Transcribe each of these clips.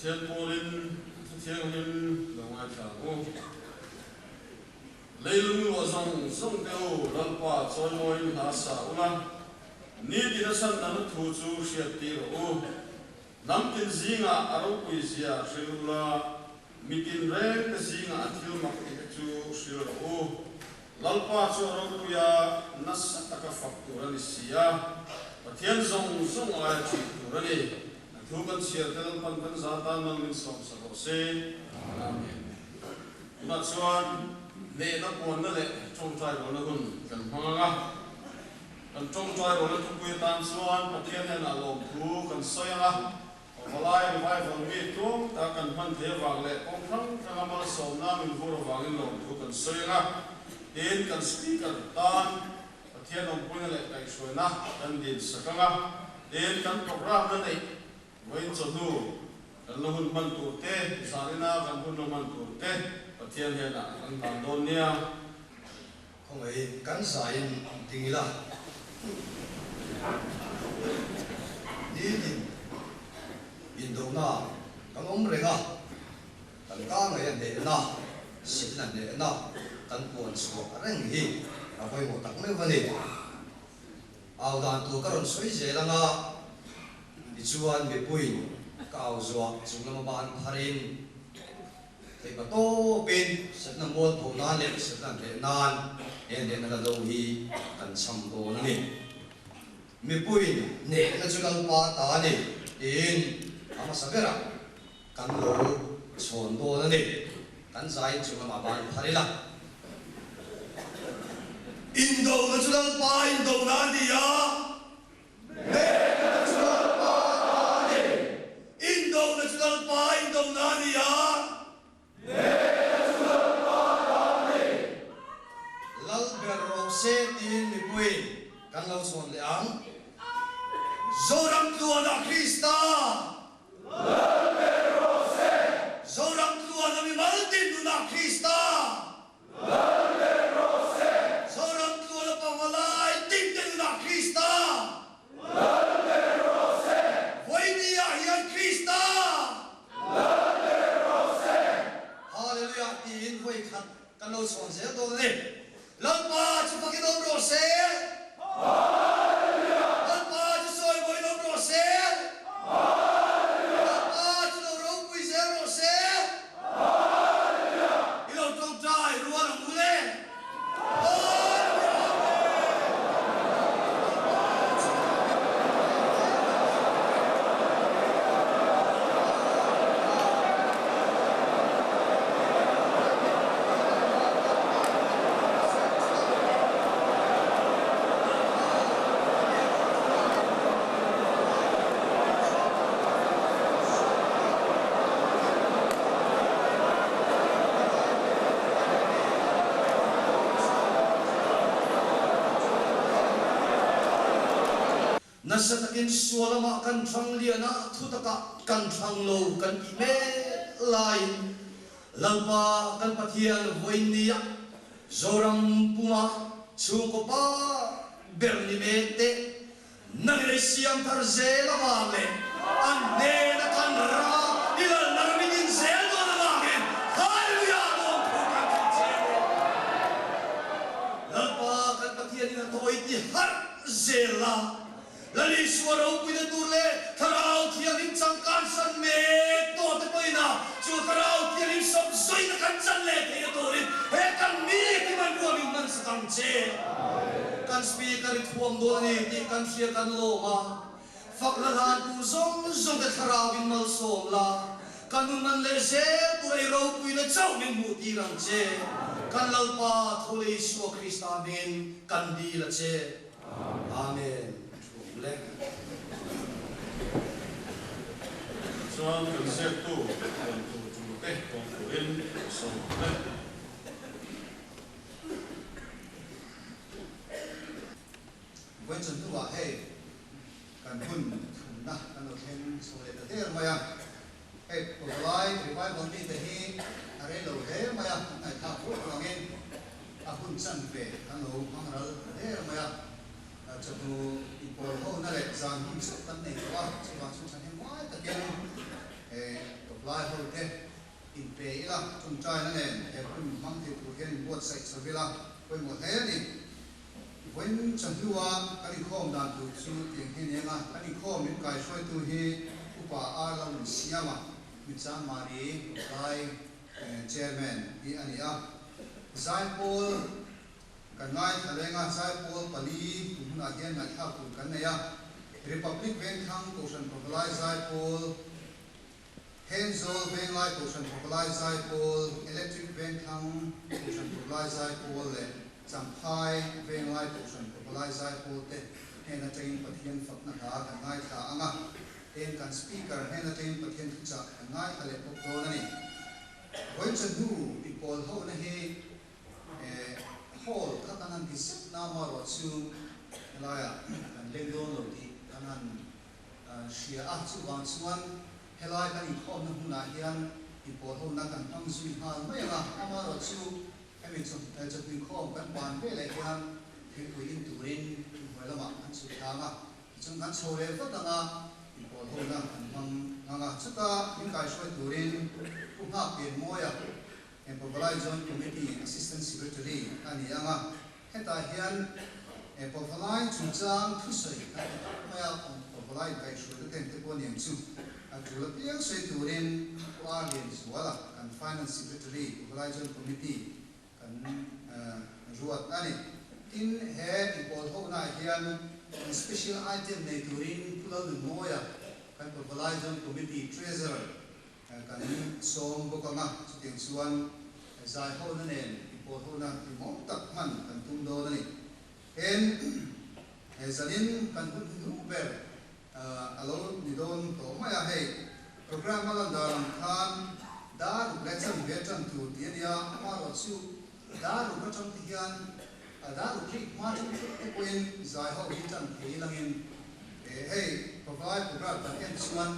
Pathian Polin, Pathian Hin, the White Town. Leilung was on some go, Lampa, Chawhnu, Hasa, Una. Need in a son and a two, Shiatiro. Namkin Zinga, Aroquisia, Shirula, Mikin Ren, the Zinga, until Makatu, Shiro. Lalpa, Chawhnu, Nasataka Factor, Sia. Pathian Zong, Zong, I achieved already. Human Seattle, Pantan Zatan, and some Sakose. Amen. That's one. They not one of the Chong Try on the Hun, can Hanga. And Chong Try on the Tupu Tansuan, Pathian and Along Two, can Soya, Pavalai, revive on me too, that can hunt here, Valet, Pong, Kanamal, so now in Vuravang, who can Soya, in can speak at Tan, Pathian on Punale, like Suena, and did Sakanga, in can Cobra the Lake. When Chawhnu, and Lohun Manturte, Sarina, and Huno Manturte, Pathian Hena, and Tandonia. Only Kansain Dingila. Needing Indona, Kamomrega, and Kanga and Dena, Sitan Dena, and Pons Rengi, a boy of Takmevani. Out on to Karan Switzerland. Ichuan Bipuin, Kauzwa, Sunamaban Harin, take a toe pin, set the mold to Nanek, set the Nan, and then another he and some bone. Mipuin, ne natural patani, in Amasavera, Kando, Son Bonane, Kansai Sunamaban Harila. Indo natural pine, Donadia. Indo natural pine Donania. Natural pine. Lalbero set in the queen. Can those one leang? Zoram tuana Christa. Lalbero set. Zoram tuana mi maltin na Christa. Lalbero set. Zoram tuana Pavalai tinten na Christa. Hallelujah, in way can no son say to the Lampa to fucking over say. Hallelujah. Lampa to soy boy over say. Hallelujah. Lampa to the rope with zero say. Hallelujah. You don't die, Ruan Mule. Nasatakin sualama kan thang liana thutaka kan thang lo kan ime lain lalpa kan Pathian voinia zoram puma chukopa bernimete nangresiam tarzela vale ande na kan ra ila narmidin zeldo na vale hallelujah don kan zelo lalpa kan Pathian na toiti har zela Lali suara upi de turle, tarau tiangin cangkan san me to te poina, cu tarau tiangin som zoi na kancan le te torin, he kan mi ti man buang man sakam che, kan speaker it huam do ni ti kan sia kan loma, faklahan ku zong zong te tarau in mal som la, kan man le se turai rau upi na chau min muti rang che, kan lalpa thole Isu Krista amin kan di la che, amen. Soal konseptu untuk konkurin sampai với chân tu à hay cần hun nah kan lo thêm số lệ thế mà ya hay Pavalai revive on me the he are lo he mà ya ai tha phụ lo ngin a hun san về kan lo mang ra thế mà ya cho tu ipol ho na le zang him so tan nei wa so wa so san he mai ta ken lai ho te in pe ila tung chai na nen e kun mang te tu hian bot sai chavila koi mo he ni when Chanchinmawia kani khom dan tu chu tiang hi ne nga kani khom min kai shoi tu hi upa a la un siama mi chang mari lai chairman hi ani a zai pol kan ngai thalenga zai pol pali na hian na tha pu kan ya Republic Bank Thang Ocean Pavalai Zai Pol Henzol Bank Lai Ocean Pavalai Zai Pol Electric Bank Thang Ocean Pavalai Zai Pol le Champai Bank Lai Ocean Pavalai Zai Pol te hena train Pathian fakna ha kan ngai tha anga ten kan speaker hena train Pathian cha kan ngai ale pok do na ni When Chawhnu people ho na he hall katanan ki sip na ma ro chu laya kan lengdon lo di kanan shia a chu wang chuan helai kan i khom na huna hian i po ho na kan pang zui ha mai la ama ro chu emi chu chu khom kan ban ve le hian thil pui in turin hoi lama an chu thanga chung kan chhole fa tanga i po ho na kan mang anga chuta min kai shoi turin upha pen moya en Pavalai Zone Committee Assistant Secretary ani anga heta hian Pavalai Chungchang Thusai maya Pavalai kai shoi ten te po niam chu atula piang sei turin wa lian suala kan Finance Secretary Pavalai Zone Committee kan ruat ani in he ipol ho na hian special item nei turin pulau moya kan Pavalai Zone Committee Treasurer kan som bokanga chutiang suan zai ho na nen ipol ho na mo tak man kan tum do na ni en zanin kan hun hu ber alo ni don to maya he program ala dalam khan dar lecture vetan tu dia ma ro chu dar ro chang hian dar klik ma chu te poin zai ho hi tan thei langin hey provide program kan suan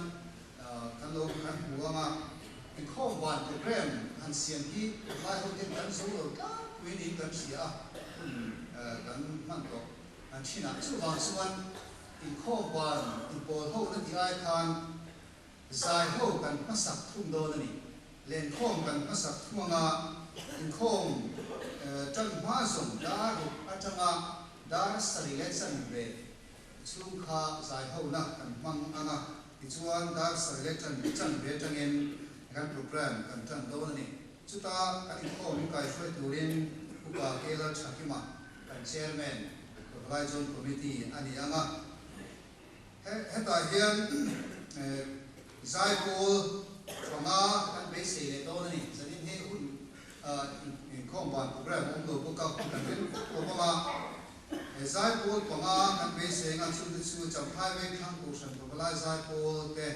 kan lo kan huama in khom wan program han sian hi lai ho ten kan zo lo ka win in kan sia kan man to an china chu wan suan in khom wan in pol ho na ti ai khan zai ho kan masak thum do na ni len khom kan masak thunga in khom tan ma som da ru atanga dar sari election be chu kha zai ho na kan mang anga chuan dar selection chan ve tangin kan program kan tan do ni chuta kan khom kai shoi turin upa kela chakima kan chairman Pavalai Zone Committee ani anga heta hian zai pol thanga kan be se le do ni zanin he hun in khom ban program om do ka kan ren ko ma zai pol thanga kan be se nga chu champai ve khang Ocean Pavalai Zai Pol te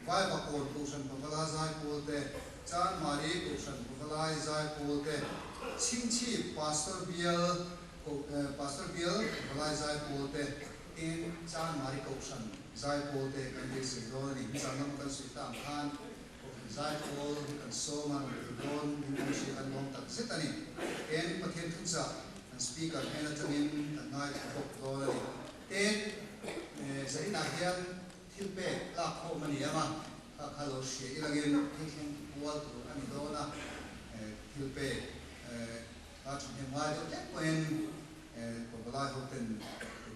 vai ba ko Ocean Pavalai Zai Pol te chan mari Ocean Pavalai Zai Pol te chingchi Pastor Bill Pavalai Zai Pol te in chan mari Ocean Zai Pol te kan be se do ni chan nam kan sui tam khan Zai Pol kan so man don ni shi kan long tak setani en pathian thunsa speaker hena tangin ngai khop do ni ten zai na hian thilpe la kho mani ama kha lo she ilangin thing wal tu ani do na thilpe a Chanchinmawia do te poin Pavalai hoten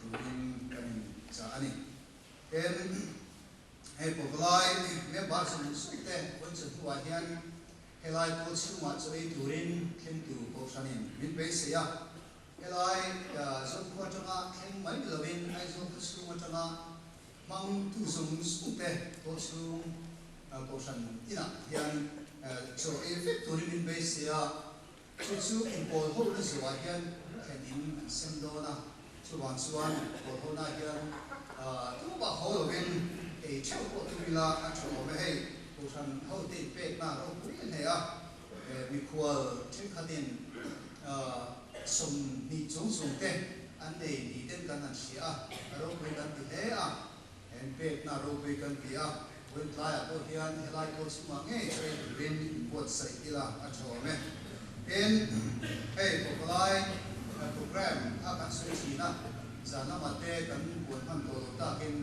tuin kan cha ani ten he Pavalai me bar sam suite kon Chawhnu hian helai ko chuma choi turin khem tu ko sanin min be se ya helai zon ko tanga khem mai lovin ai zon ko chuma tanga mang tu sum sute ko chu ko san ina hian so effect turin min be se ya chu in pol ho na siwa hian khen in sem do na chuan pol ho na hian tu ba ho lovin e chau ko tu bila a chu me hei ko san ho te pe na ro pui ne ya mi khwal thim khatin som ni chung chung te an nei ni ten kan an sia ro pui kan ti he a en pe na ro pui kan ti a wen lai a ko hian helai ko chuma nge chei rin bot sai ila a chu me en hey Pavalai program a kan sui china zana mate kan buan han to ta kin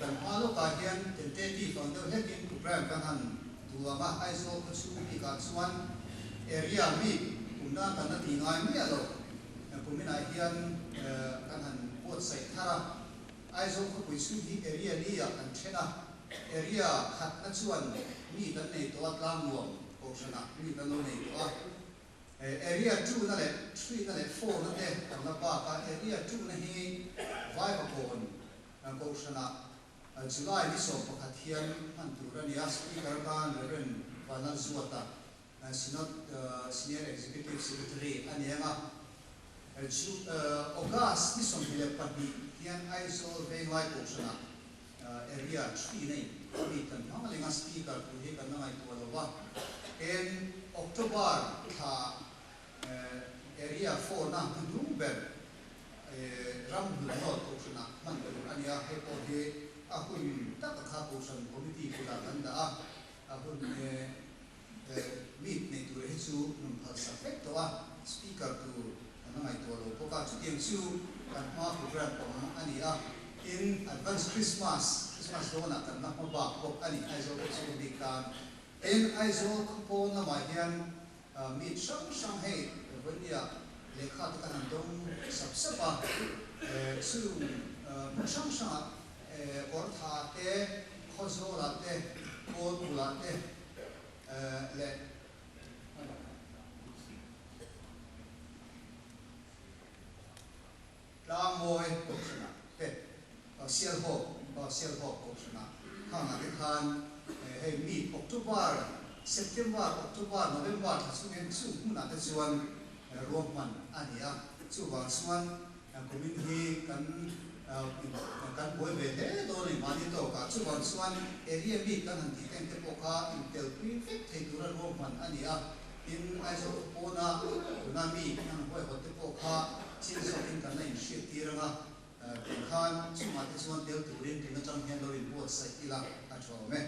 kan halo ka hian tentative on the heading program kan han tua ma ai zo ko chu mi ka chuan area mi kumna kan na ti ngai mi alo kumina hian kan han pot sai thara ai zo ko pui chu hi area ni ya kan thena area khat na chuan mi kan nei to atlam nuam ko sana mi kan lo nei to area 2 na le 3 na le 4 na te kan na ba ka area 2 na hi vai ba ko ko sana July ni so Pathian han turania speaker kan Rev Zuata Synod Senior Executive Secretary anianga August ni so bile pati hian ISO ve lai ko sana area 3 nei mi kan hangalinga speaker ku he kan ngai to lawa in October tha area 4 na Duber ram du no ko sana man ania he ko he akun tak kha ko san committee ko la tanda akun meet nei tu he chu num phal sa fek to speaker tu anai to lo ko ka chu tiang chu kan ma program ko ani in advance Christmas do na kan na ba ko ani ai zo ko chu di kan in ai zo ko po na ma hian meet sang he vania lekha ta kan dong sap sapa chu sang or tha te khozo la te ko la te le la moi ko sana te sial ho ko sana hanga ke khan he mi October September October November ta su ngen su na te chuan roman ania chu wa chuan community kan boy ve he to ni mani to ka chu wan chuan area mi kan han ti ten te po ka intel prefect thei tura roman ania in aiso pona mi kan boy ho te po ka chin so in kan nei shi ti ranga ten khan chu ma te chuan tel turin tin chang hen lo in bo sai ila a tho me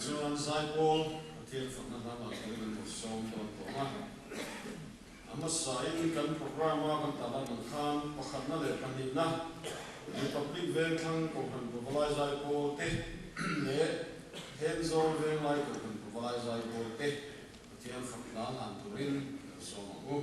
chuan sai pol til fakna dama turin bo som to ma Amasain kan programa kan talan ng khan pakhat na le kanina public van kan ko kan Pavalai zai po te le henzo van lai ko kan Pavalai zai po te tiang fakna lan turin so mo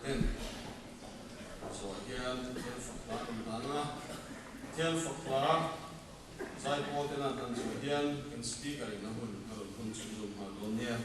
ten so hian thil fakla dana thil fakla zai po ten an so hian kan speaker in hun chu zum ha don nia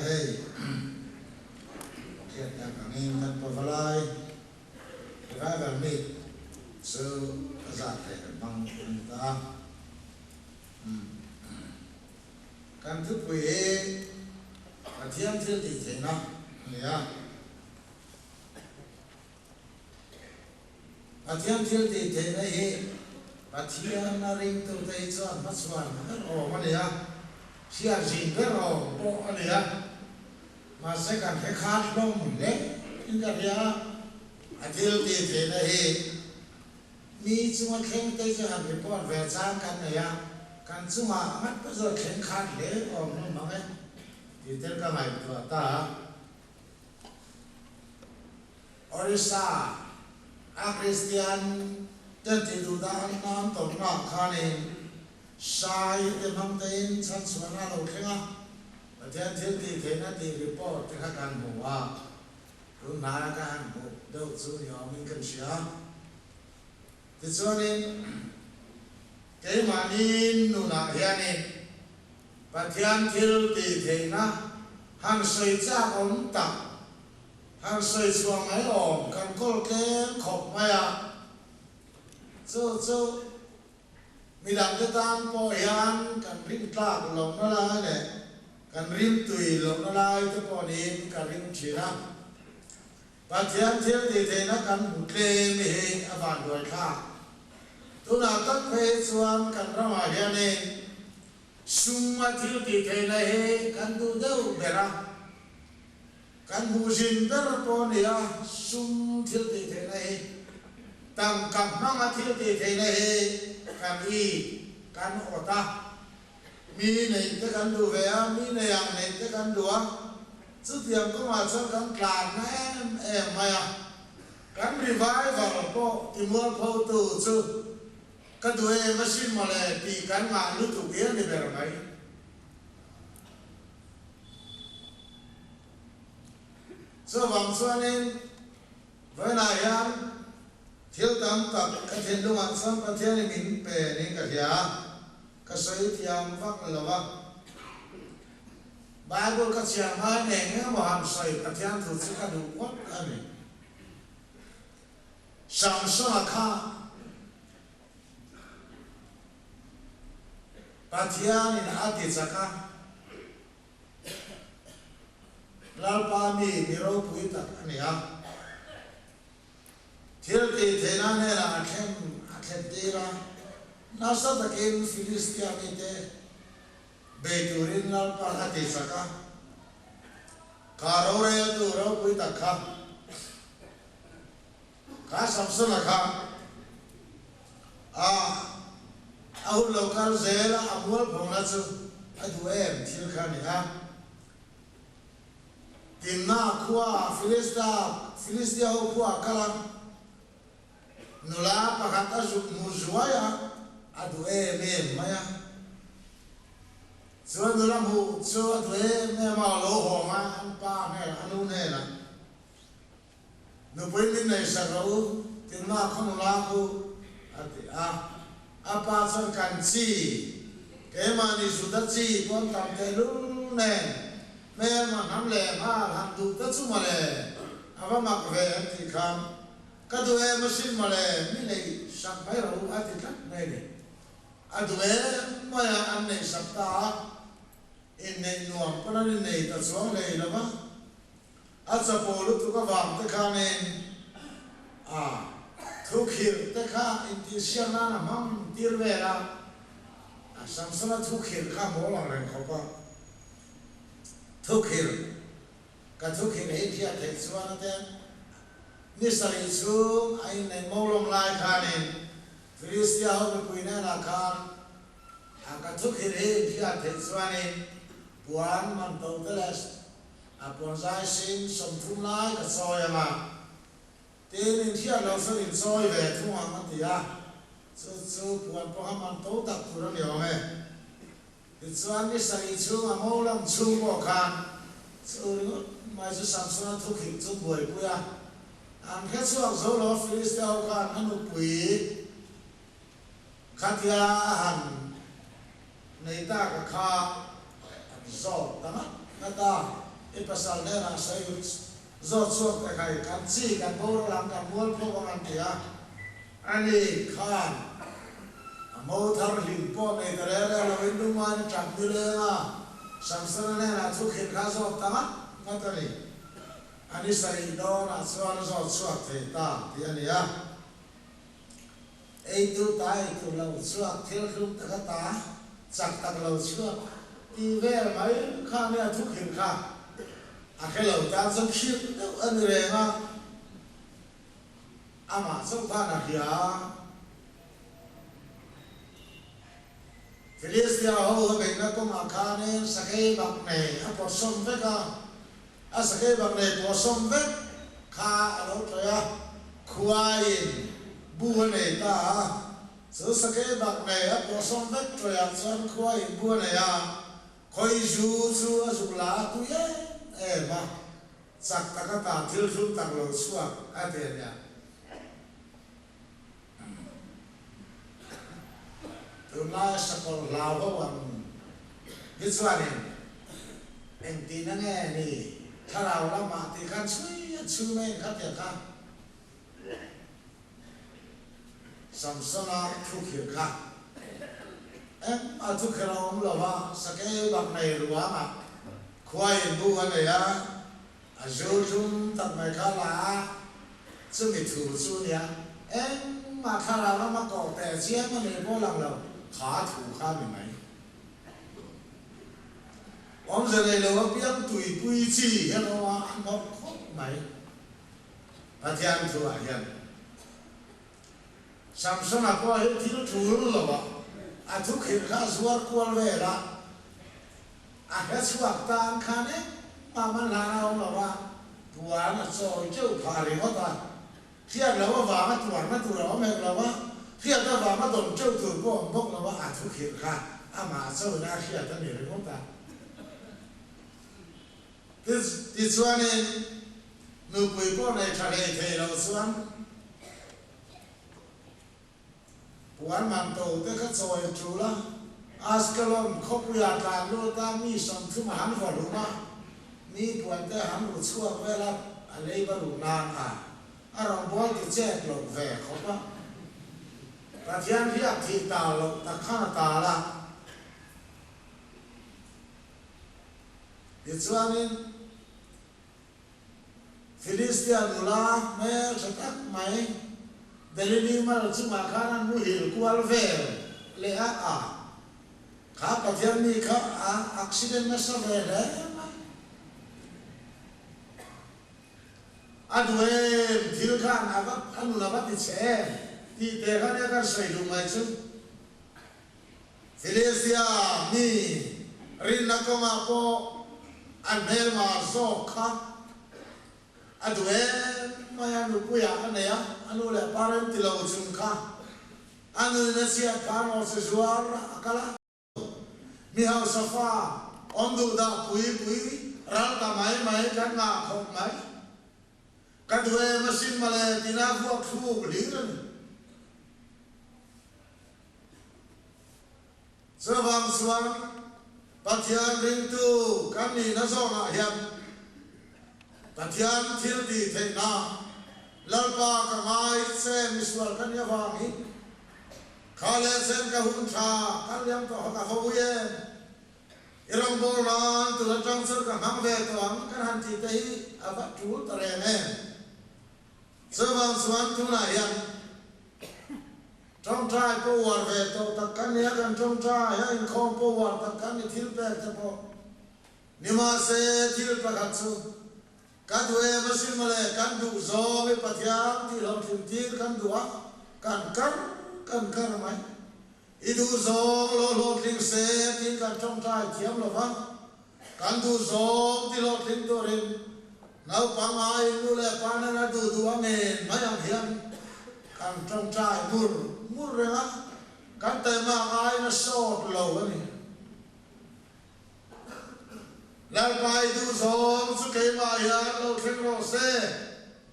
Hey, kiệt đang cảm ơn thân Pavalai, cái vào mít, sơ giặt thể bằng người ta, căn thức quỷ, Pathian thiltihtheihna, nhá, Pathian thiltihtheihna he, Pathian na ring tu tay cho anh bắt xuân, oh mà nhá. Xia gì cái rồi bộ anh ấy mà sẽ cần phải khát lông đấy nhưng cái gì thiltihtheihna he mi chúng ta khen tới cho hàng report về trang cái này kan chúng ta mất bây giờ khen khát đấy còn nó mà thì tên cái này của ta Orissa Christian tên thì đủ ta nam tổng nọ khanin sai thì mang tên sản xuất ra đâu thế à? Pathian thiltihtheihna thì report thì các cán bộ rồi nãy các cán bộ đâu chú nhỏ mình cần xia. Thì cho nên cái mà nín nụ nã hiện nay Pathian thiltihtheihna hàng sợi cha ổn tập hàng sợi chuông ấy ổn cần có cái khóc mày cho mi làm cái tam po hiền cần rim ta của lòng nó lại này cần rim tùy lòng nó lại cho po nín cần rim chỉ na Pathian thiltihtheihna cần một lê mi he avan đuổi khác tu nào tất phê chuan cần ra mà hiền này sum thiltihtheihna he cần tu đâu bera cần bu jin bera po nia sum thiltihtheihna he tam kam na thiltihtheihna he kan i kan ota mi nei te kan du ve mi nei ang nei te kan du chu tiam ko ma chon kan tlan na em maya kan revival po ti mo pho tu chu ka du e machine ma le ti kan ma lu tu ge ni ber mai so bang chuanin với lại thiếu tam tập cái thiên đông an sam cái thiên mình bè nên cái gì cái sấy thiam vác là vác Bible cái chuyện hai này nghe mà hàng sấy cái thiên thủ sĩ cái đủ quất anh này Samson là kha Pathian in ati zaka lalpa mi miro pui tak ani thiltihtheihna ne la khem te ra nasa takin Philistia mi te beturin lalpa ati zaka karore tu ro pui tak kha Samson la kha ahul lokal zela amul phongna chu adu em thil kha ni timna khuwa Philistia ho khuwa kala nula pakhat azuk muzuaya adu em maya chuan nula mu chu adu em ma lo ho ma an pa ne anu ne na nu puin nei sa ro timna khonula khu ati apa san kan chi ke mani suda chi kon tam te lu ne me ma ham le ma ham du ta chu ma le ava mak ve an ti kham ka du e machine ma le mi nei sak mai ro ati tak nei ne adu e ma ya an nei sak ta in nei nuam pa na nei ta chuang nei la ma a cha po lu tu ka wang te kha ne thu khir te kha in ti siang na na mam tir ve la samsona thu khir kha mo lang len kho pa thu khir ka thu khir he thia the chuan te ni sari chu ai nei mo long lai kha nin Philistia ho be puina na khan ka thu khir he thia the chuan nin puan man to te les puan sai sin som thum lai ka soi ma tên in thiên lâu sơn in soi về thu hoàng mất tiệt, chú buồn bỏ ham ăn tấu tập tu nó nhiều nghe, thì chú ăn cái sợi chú mà mau lắm chú bỏ khan, chú mai chú sáng sớm thu khít chú buổi buổi ăn hết chú ăn số đó Philistia khan ăn được quỷ, khát ya hẳn, này ta cả kha, gió ta ta, ít pasal này là say do chuộc tại khai cán chi cán bố làm cán muôn phố bằng ăn tía anh đi khan mâu thar hình po này tại đây là bên đông ngoài chẳng đi lên à sáng sớm này là thuốc hiện khá giọt ta mắt ta đi anh đi xài đó là xóa nó giọt chuộc thì ta thì anh đi à ấy tu tai tu lâu chuộc thiếu không ta ta chặt ta lâu chuộc đi về mấy khan này thuốc hiện khá cái lẩu ta giống khiếp ân rề mà mà giống pha là kia Philistia hầu bên nó có mà khá nên sake bạc này bỏ sông vết à sake bạc này bỏ sông vết khá ở đâu rồi khuain bua này ta số sake bạc này bỏ sông vết rồi chân khuain bua này khoi du lá tu mà sắc ta cái ta thiếu sung tăng lầu xuống ai tiền nhỉ từ nay sẽ còn lao có bằng cái chuyện này em tin nó nghe nèถ้าเราละมาตีกันช่วยไม่ขัดเดียกันสัมสนาทุกข์ค่ะทุกข์เราเราว่าสักแค่บางในหรือว่ามาควายดูอันไหนจุ่มตัดไม้ข้าราซึ่งมีถูสู้เนี่ยมาข้าราแล้วมาก่อแต่เชี่ยมันเลยพวกเราขาถูข้าไม่ไหมผมจะเลยเราเพียงตุยปุยจีเห็นว่าอันนั้นครบไหมประเทศทั่วเห็นสัมสนาก็เห็นที่ถูรู้หรอวะทุกข์ข้าสวดกวนเวลาแค่สวดตามข้าเนี่ยมามันลาเอาหรอวะตัวน่ะโซ่เจ้าผ่าเลยว่าตาเทียบแล้วว่าว่ามาตัวเราไม่เราว่าเทียบแล้วว่ามาโดนเจ้าตัวก็บอกเราว่าทุกข์ข้ามาโซ่น่าเทียบตั้งแต่เรื่องตาที่ส่วนนี้นูปุยป้อนในทะเลเทเราส่วนปวนมันโตแต่ก็ซอยจูละอาสกลมคบยาการโลตามีสมทุมหันหัวลุมามีปวนแต่หันหัวช่วงเวลาอะไรบรรลุนานอารมณ์บ่อยที่แจ้งหลงแฝงเขาปะประเทศที่อักทีตาลงตะข้าตาละที่ส่วนนี้ฟิลิสเตียนุลาแม่จะตักไหมเดลินีมาจุมาขานันมุหิลกัวลเวลเลอะข้าประเทศนี้ข้าอักซิเดนต์ไม่สำเร็จเลยอันเวมทิลข้าอันนุลาบัติเชที่เตะข้าเนี่ยก็ใส่ดูไม่ชุ่มฟิลิสเตียนี่รินนักมาโปอันเบลมาโซข้าอันเวมายานุปุยอันเนี่ยอันนู้นแหละปาร์ติลาวจุนข้าอันนู้นเนี่ยเสียการอสจวาร์อักละมีเฮาสฟ้าอันดูดาปุยรัลตาไม่กันงาขบไม่กันเวมาสินมาเลยที่น่าพวกทูบลีนั่นสว่างสว่างปัทยานริงตูกันนี่น่าส่งอาเฮียมปัทยานทิลดีเทน่าลลปากไม้เซมิสวลกันยาวามิข้าเลเซนกับหุ่นชากันยังต่อกับเขาเย็นอิรังโบราณตัวจังสือกับมังเวตัวกันหันจิตให้อาบัตจูตระเนส vang suan tu na yan trong trai po war về to ta kan ya kan trong trai ya in khom po war ta kan ni thil pe ta po ni ma se thil pa khat su kan du e ma sin ma le kan du zo be Pathian ti lo thil ti kan du a kan kar mai i du zo lo thil se ti kan trong trai thiam lo va kan du zo ti lo thil do ren nau pa mai nu le pa na du du a men mai ang hian kan trong trai mur re ha kan te ma ai na short lo ani lal pai du zong su ke ma ya lo thil ro se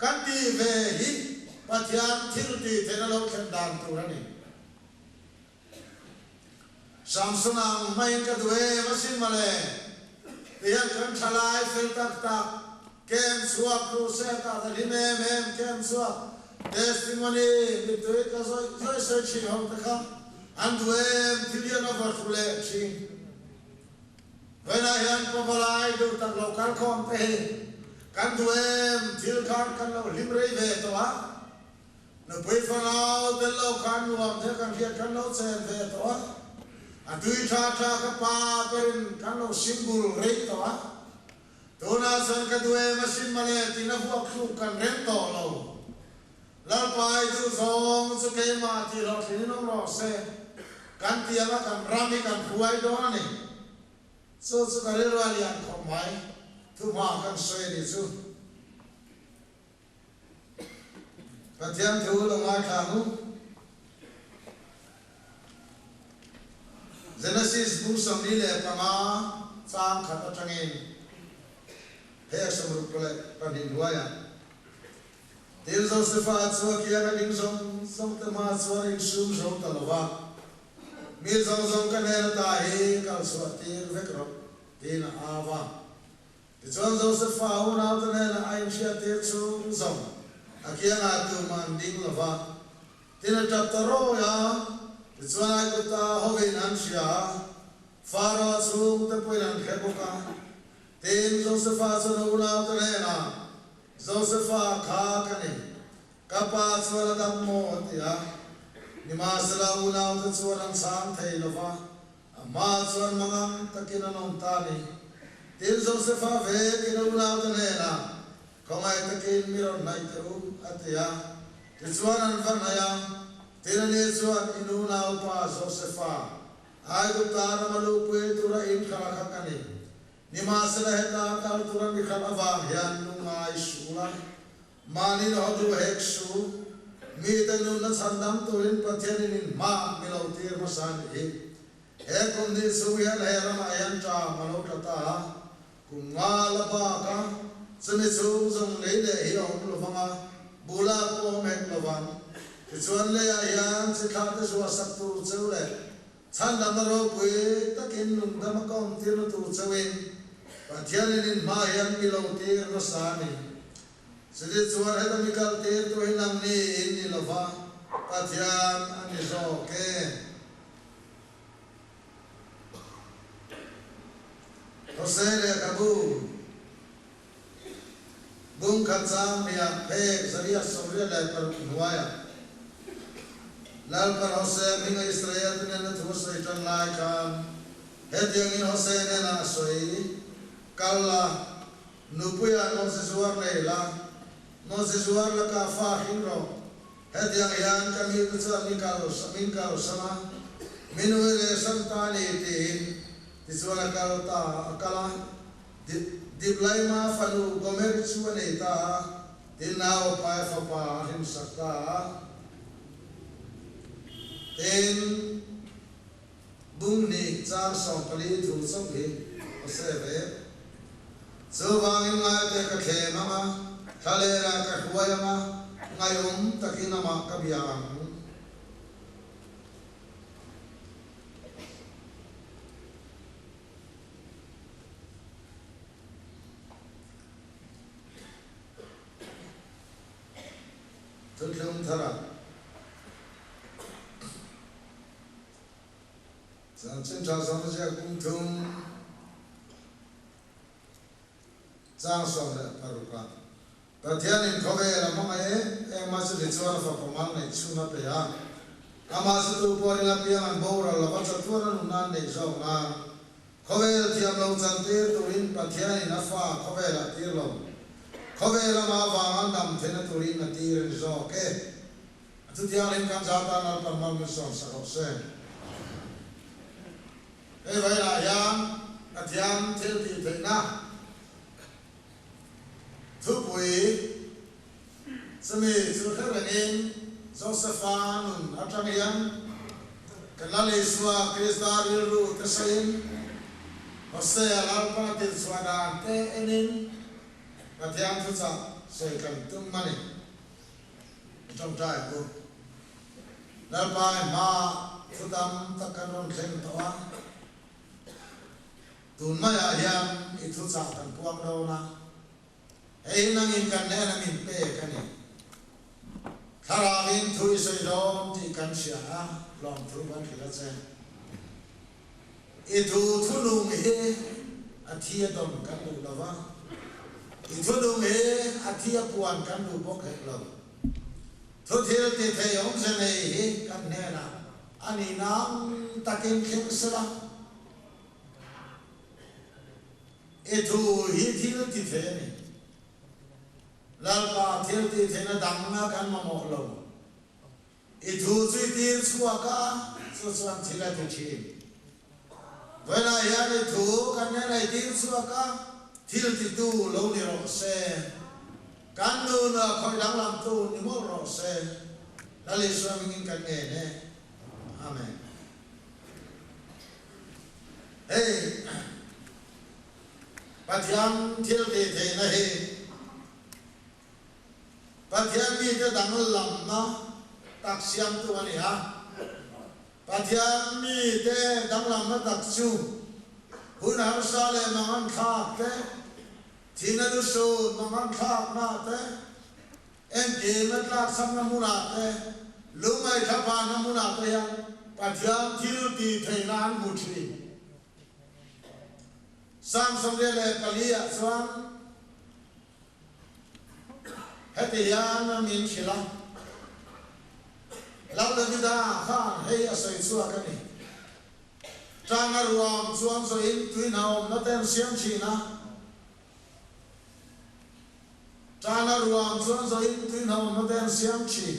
kan ti ve hi Pathian thil ti te na lo khen dan tu ani samsunang mai ka due masin male tian kan thalai fel tak tak kem suak tu se ta ta li mem kem suak testimony bitoi ka so chi hom ta kha anduem thilian over khule chi when I am Pavalai do ta local khom te kan duem thil kan lo limrei ve to a no pui fanao de lo kan nuam the kan hiat kan lo chen ve to a tui tha ka pa perin kan lo simbul rei to a tuna san ka duem asin male tina huak thu kan rem to lo lal pai du zong su ke ma ti lo thin no lo se kan ti ama kan rami kan huai do ani so su ka re ro alian khom mai thu ma kan soi ni su Pathian thu lo ma tha nu Genesis bu sam ni le pa ma sang khat atangin he sam ru pole pa ni duaya Til Joseph atso kia na ding som te ma so ring sum so ta lova mi zong ka ne ta hi ka so tir ve kro tin ava ti Joseph fa u na ta ne na ai sia te chu zong akia na tu man ding lova tin ta ta ro ya ti ai ko ta ho ve nan sia faro chu te poi nan khe ko ka tin Joseph so na u na ta ne na Joseph kha kani kapa swara dam mo tia nima sala una ta swara sang thei lova ma swar mangam takina nom tani tin Joseph ve kina una ta ne na komai takin miro nai teru atia ti swara van haya tin ne swar inuna pa Joseph ai du tar malu pe tura in kha kani nima sala heta kal tura mi khala wa hian nunga isula mani no du heksu mi ta nu na sandam turin Pathian in ma milo tir masan hi he kum ni su hian he ram ayan cha malo ta kunga la ba ka sene su zong le le hi om lo fanga bula ko mek lo wan ti chuan le ya hian si kha te su sak tu cheu le chan lam ro pui takin lung dam kom tir tu chewin Pathian in ma hian milo tir masani Sidi chuan he mi kal tir tu hinam ni in ni lova Pathian ani zo ke Hosele kabu bung khatsam ya pe zaria somre la par huaya lal par hose minga Israel ne na thu sai tan lai kan he tiang in hose ne na soi kala nupuya no se suar le la no se suar la ka fa hinro he tiang yan kami ku sa min ka sama minu le santani ti tiswala ta akala diblai ma falu gomer chuane ta dinao pa fa pa him sakta ten bung ni cha song pali thu song hi oseve so wangin ngai te ka khe mama thalera ka huaya ma ngayom takina ma kabiang Tulung thara Chanchin cha samja kumthum Chang song le paruka Pathian in khove la mama e ma se de chuan fa pamal nei chuna pe ya ama se tu por la pia an bora la va sa tu na nan nei so na khove la thiam lo chan te tu in Pathian in afa khove la tir lo khove la ma va an dam the na tu rin na tir so ke tu dia len kan sa ta na pa ma so sa ko se e vai la yang Pathian thiltihtheihna thu bui sami chu kharanin Josephine Atamian kanale swa Kristal ru tasain Hosea alpa til swadan te enin Pathian thu sa sei kan tum mani trong trai ko lalpa ma thudam takanon khen towa tun maya hian I thu sa kan puang do na ei nangin kan ne nangin pe kani tharawin thui sei dom ti kan sia long thu ban khila che I thu thunung he athia dom kan lu lawa I thunung he athia puan kan lu bok he lo thu thiltihtheih ong se nei he kan ne na ani nam takin kheng sala e thu hi thiltihtheih ni lalpa thiltihtheihna damna kan ma mo lo I thu chui tir chua ka chu chuan thila thu chi vela ya ni thu kan ne nei tir chua ka thilti tu lo ni ro se kan nu na khoi dang lam tu ni mo ro se lali swa mingin kan ne amen hey Pathian thiltihtheihna he Pathian mi te dang lam na tak siam tu ani ha Pathian mi te dang lam na tak chu hun har sa le mangan khak te thina du so mangan khak na te em ke mat lak sam na mu na te lumai thapa na mu na te ya Pathian thiltihtheihna an mu thi sang som le palia chuan hetian na min khila lau da vida khan hei asai chua ka ni tanga ruam chuan so in tuin haum na ten siam chi na tanga ruam chuan so in tuin haum na ten siam chi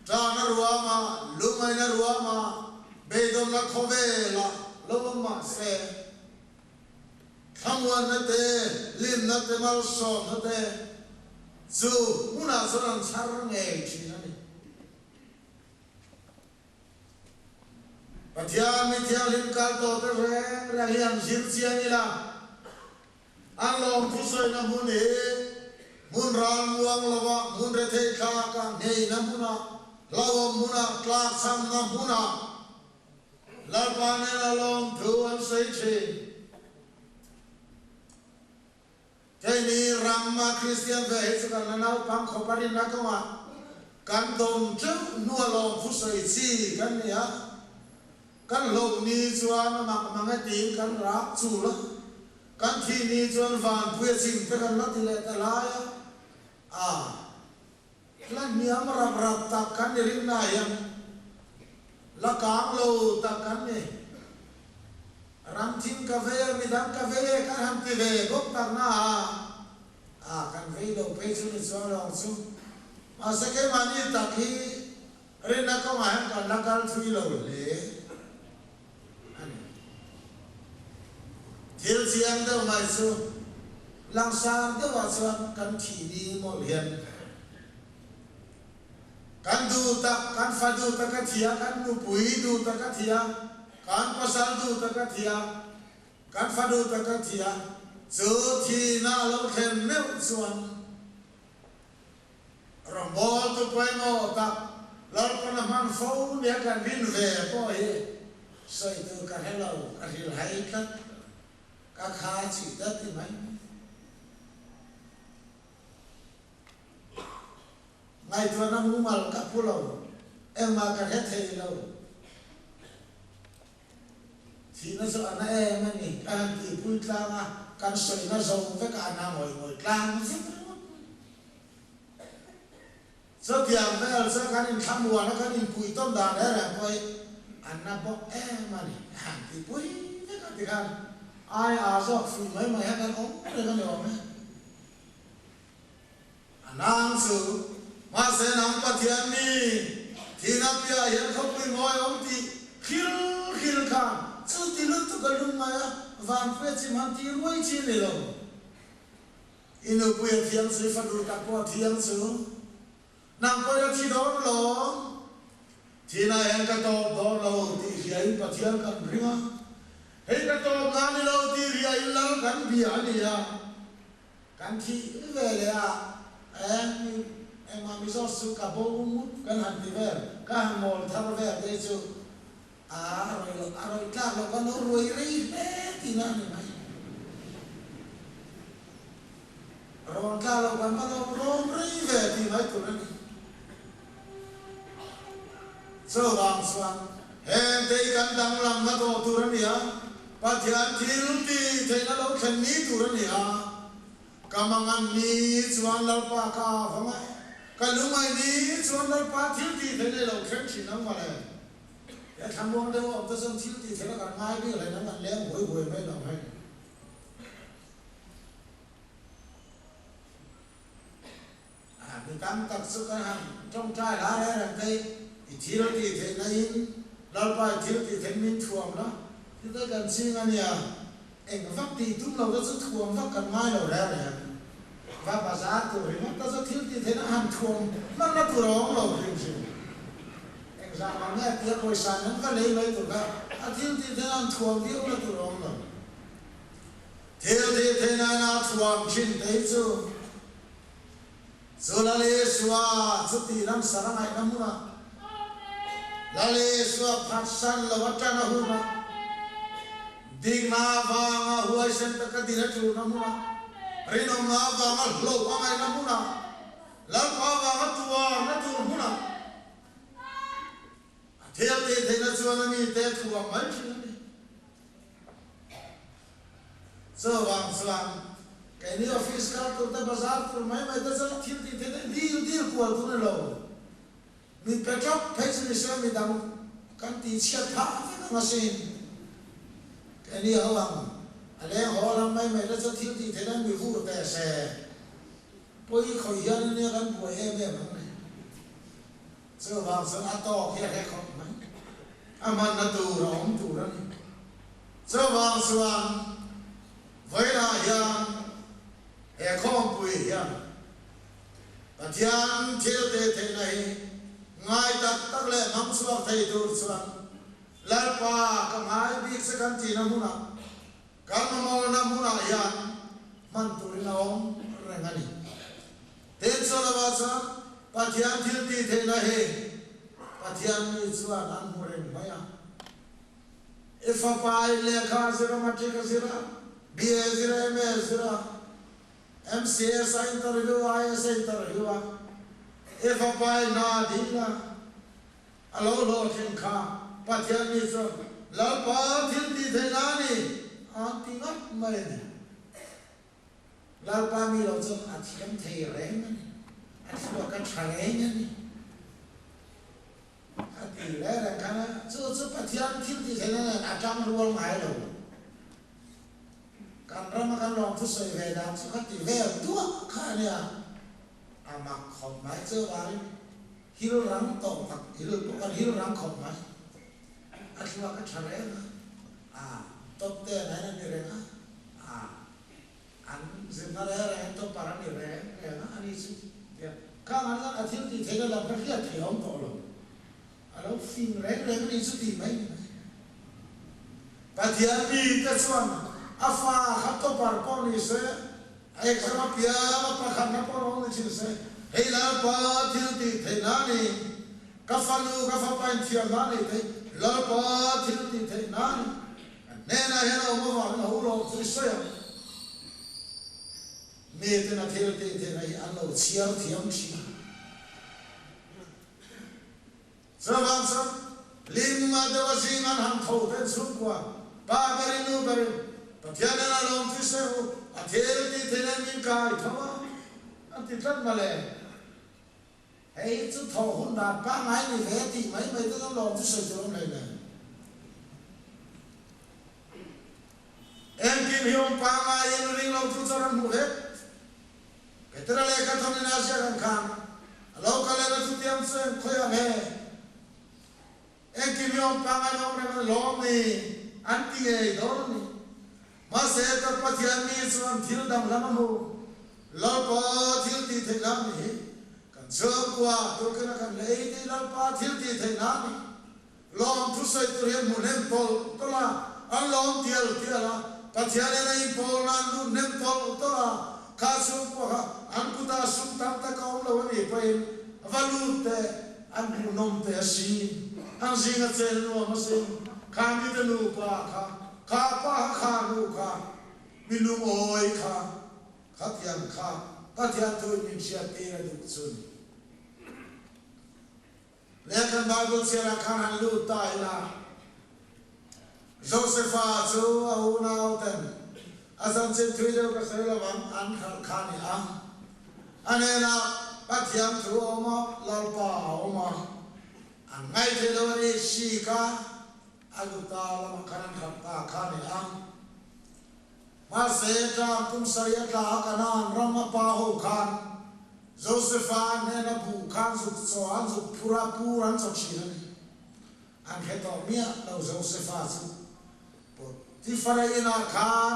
tanga ruama lumai na ruama beidom na khove la lo ma se khamwan na te lim na te mal so na te zu una saran char nge chi na ni Pathian mi thia lim kal to te re ra hian zir chia ni la an long thu soi na mun e mun ran muang lawa mun re the kha ka nei na muna lawa muna klak sam na muna lalpane la long thu an sei chi cái ni ramma Christian về hết rồi là nào pam khó bắt đi nào cơ mà can đồng trước nua lòng phúc sợi chi can này á can lồng ni chuan mà nghe tiếng can rap chu lắm can thi ni chuan vàng quê chim cái can lát thì lại ta lái à là niam rap rap tập can đi rin này là cám lâu tập can này ram chim cà phê mi đam cà phê can ham ti về gốc tập na can phê đâu phê chu ni chuan lòng chu mà sẽ cái mà đi tập khi rin na có mà còn là can phi lâu lệ thiếu chiang đâu mà chu lang sang đâu mà chuan can thi đi một hiền kan du tak kan fa du tak ka thia kan nu pui du tak ka thia kan pasal du tak ka thia kan fa du tak ka thia chu thi na lo khen neu chuan rombol tu pai mo tak lor pana man fo ne kan vin ve po he soi tu kan hello ka hil hai tat ka kha chi tat ti mai ngày thua năm mua mal cả phu lâu em mà cả hết thầy lâu thì nó sợ anh em này anh thì phui ra mà kan soi na zong với cả na ngồi clang so tiang với so kan in tham mua nó kan in cùi tôm đàn đấy là coi anh na bọc em mà đi hàng thì bui với cả thì kan ai à so phi mấy mày hay kan ống đây kan được mấy anh sự mà sẽ nắm Pathian đi thì nắp bia hiện không bị ngồi ông thì khil khan chú tí lúc tụi cái lưng mày á vàng phê chim hắn tí nuôi chi này rồi inu quyền thiêng sự phát đủ các qua thiêng sự nằm coi ra chi đó lo thì này anh cái to đó lâu thì hiện Pathian cần riêng á hết cái to ngàn đi lâu thì hiện lâu cần bia này à cần chi về đấy à em mà mi so su cả bộ mút cái hàng gì về cái hàng mồi thao về đây chứ rồi các lo con nó ruồi ri hết thì nó này rồi các lo con nó ruồi ri về thì mấy tụi nó sơ vàng xoan em thấy căn đằng làm nó to tụi nó nhá Pathian thiếu thì thấy nó đâu thành ní tụi nó nhá kamangan ni chuan lalpa ka vanga kalumai ni chuan lalpa thil ti thene lo khem chin nang ma le ya thamwang de op ta som thil ti thela kan ngai bi le nang le hoi mai lo hai mi tam tak su kan han trong trai la le ran kai thil ti the nai lalpa thil ti the min thuam đó thì ta cần xin anh ya em vắt thì tung lâu nó rất thuồng vắt cần mai lâu ra này và bà giá tuổi nó rất thiếu thì thế nó hàng thuồng nó tuổi đó lâu thêm gì em ra mà nghe tiếng hồi sáng nó có lấy mấy tuổi đó thiếu thì thế nó hàng thuồng thiếu nó tuổi đó lâu thiếu thì thế nó thuồng chín đấy chứ rồi là lê xóa chút thì năm sáng ngày năm mua là lê xóa phát san là vắt ra nó hư mà ding na vanga huai sen ta ka dina chu na muna rinom na vanga lo vanga na muna la pa vanga tua na tu muna thel te te na chu na mi te thu wa mai chu ni so vang cái ni office ka tu ta bazar tu mai ta sa thil ti te deal ko tu na lo mi pe chop pe ni se mi dam kan ti chia tha na sin cái này họ làm, anh em họ làm mấy nó rất thiếu thì thế nên bị vụ tè xe, bôi khỏi dân này cái buổi em này, sơ vàng sơ ăn to kia cái không mấy, mà nó tù rồi ông tù đó này, sơ vàng với là dân, hè không bùi dân, Pathian thiếu thế này, ngay tắc lệ nắm xuống thầy tù xuống. Lalpa kamai big second tina muna kalmo na muna yan manturi na om rengani ten sola basa Pathian thilti the na he Pathian ni chuan an muren maya if a pai le kha zira matika zira ba zira me zira mcs interview is interview if a pai na dina alo lo kin kha Pathian ni so lalpa thil ti the na ni tingat mai ni lalpa mi lo so athiam thei reng ni athlo ka thare ni ati le ra kana so Pathian thil ti the na atang rual mai lo kan rama kan long thu soi ve dam so ka ti ve tu kha ni amak khom mai so ba hil ram to tak hil ram khom mai Athwa ka thare top te na ni re na an zimna re to para ni re na ani su ya ka an athil ti thega la ka khia thiom to lo alo fin re ni su ti mai Pathian mi ta chuan afa khat to par po ni se ai sama pia pa khan na po ni chi se hei la pa thil ti the na ni ka falu ka fa pan thiam na ni te lalpa thil ti the na nena hena mo va na hu lo su se me te na thil ti the na an lo chiar thiam chi Savang sam limma de wasingan ham tho ten sun kwa pa bari nu bari Pathian na long tu se a thiltihtheihna min kai thawa an ti tlat ma le hey chu tho hun da pa ngai ni ve ti mai ta long tu se jo nei le em kim hiom pa ngai en ring long tu charan mu he ketra le ka thon na sia kan khan lo ka le na tu tiam se khoya me em kim hiom pa ngai long ne lo ni an ti ei dor ni ma se ta pathian ni chuan thil dam lam mu lo pa thiltihtheihna ni kan chơ qua to ke na kan lei ti lo pa thiltihtheihna ni long thu sai tu he mu nem pol to la an long tial tiala pathian na i pol na nu nem pol to la ka su ko an ku ta sum tam ta ka lo ni pa in valu te an mu nom te si an zinga chen no ma se ka mi te nu pa ka pa kha nu kha mi lu oi kha Pathian kha Pathian tu min sia te na du chun le kan Bible sia la khan an lu ta ila Josepha chu au na ten asan chen thui do ka sai la wang an khan ni a anena Pathian tu oma lal pa oma an ngai te lo ni si ka aguta la makaran kha khan ni a ma se ta kum saria ta kanan ram pa ho khan Josepha ne na bu khan su so an su pura puran so chi an he to mia no Josepha su po ti faraina khan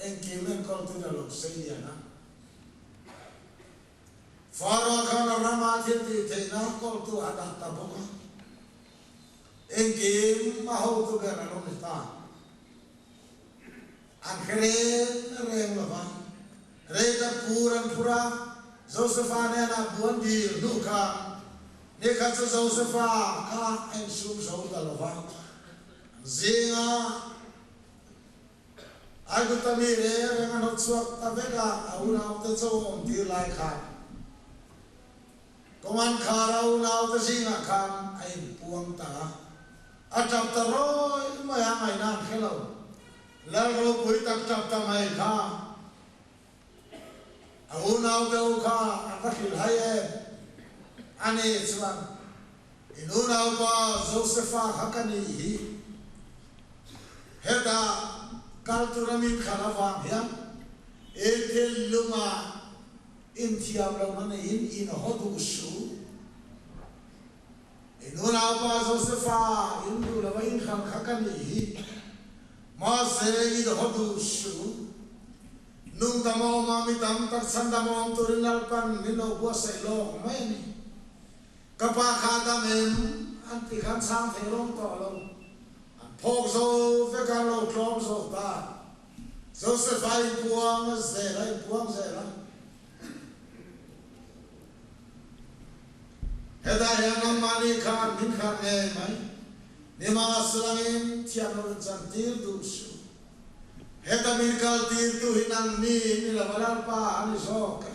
en kimen kol tu da lo sei na faro khan rama thiltihtheihna kol tu ada ta bo en kim ma ho tu ga na lo ni ta an reng lo va re ta puran pura Josepha ne na buan di nu ka ne ka Josepha ka en sum so ta lo va zinga ai ku ta mi re nga no chuak ta ve ka au na ta cho om ti lai kha koman kha rau na ta zinga khan ai puang ta a chap ta roi ma ya mai na khelo la ro pui tak chap ta mai kha au na ta kha a ka khil hai e ane chuan inu na pa Josepha hakani hi heda kalturamin kharawang hiam etel luma in thiam lo na in hodu su inuna pa Josepha in du la in kham khakani hi ma se in hodu su nung tamo ma mi tam tak sandamo turinal pan nino bua sai lo mai ni kapa khada mem anti khan sang thelong to lo phok so ve ka lo klom so ta Joseph ai puang ze la heda ya nam mani khan min khan ne mai ne ma slangin thiam lo chan tir du su heda min kal tir tu hinan ni la balar pa ani so ka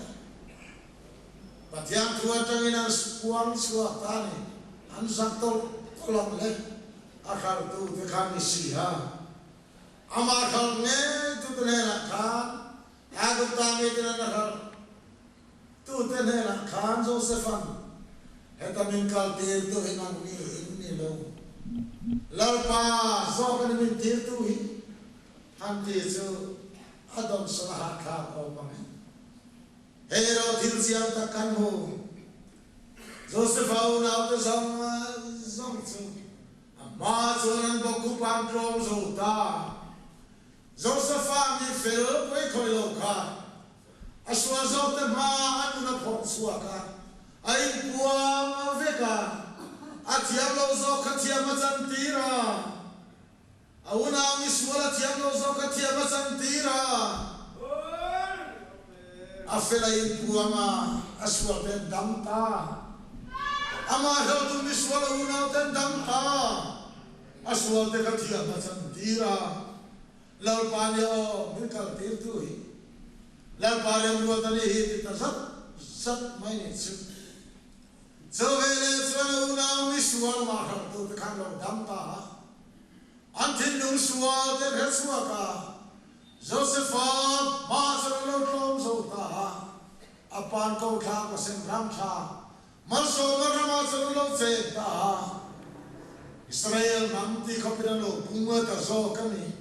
Pathian thua tangina puang suak ta ni an sak to kolom le akhar tu te khan ni si ha ama khal ne tu te la khan agu ta me te na khal tu te ne la khan Josephan heta min kal tir tu hinan ni lo lalpa so kan min tir tu hi han ti chu adom saha kha ko bang hero thil siam ta kan ho Joseph au na ta zong chu ma chuan boku pam trom zo ta Joseph mi fel koi khoi lo kha aswa zo te ma anu na phok suwa ka ai puam ve ka athiam lo zo kha thiam chan tira au na mi suala thiam lo zo kha thiam chan tira afela in puama aswa te dam ta ama hel tu mi suala una te dam ta aswa te kha thiam chan tira lau pa ne o min kal tir tu hi lau pa le ru ta ni hi ta sat mai ni chu so vele suala una mi suala ma kha tu te khan lo dam ta an thin nung suala te he suwa ka Josephat Mazalo Tom Zota upon Kota was in Ramcha Maso Maramazalo Zeta Israel Mamti Kapitano Puma Tazokani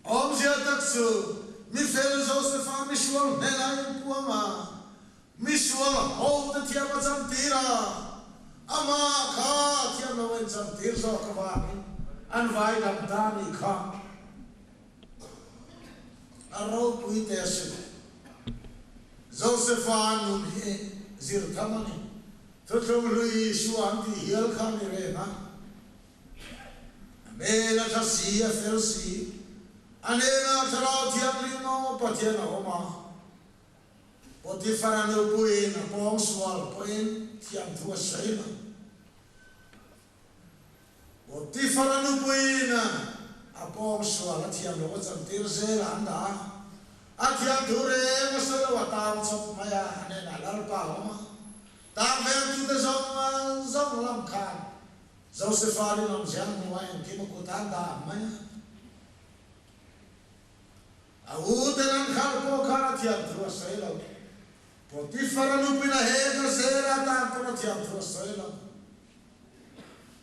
Omzia Taksu Mifel Josephat Mishwal Nena Puama Mishwal Hold the Tiamazam Tira Ama Ka Tiamazam Tirzo Kavani and Vaidam Dani Ka Arrow Puitesu Josephan Nunhe Zirtamani Tutum Lui Shuanti Hilkani Rena Mela Tasia Felsi Anela Taratiamino Pathian Oma Potifarano Puin Pong Swal Puin Tiam Tua Shaina Potifarano Puin Apong swala tiam lo cham tir se landa atiam dure masala watam chop maya ane na lal pa ma tam ven tu de zong lam khan Josephat nom jang mo en kim ko tan da maya au de nan khal ko kha tiam tu se lo Potifar nu pina he ka se ra ta ko tiam tu se lo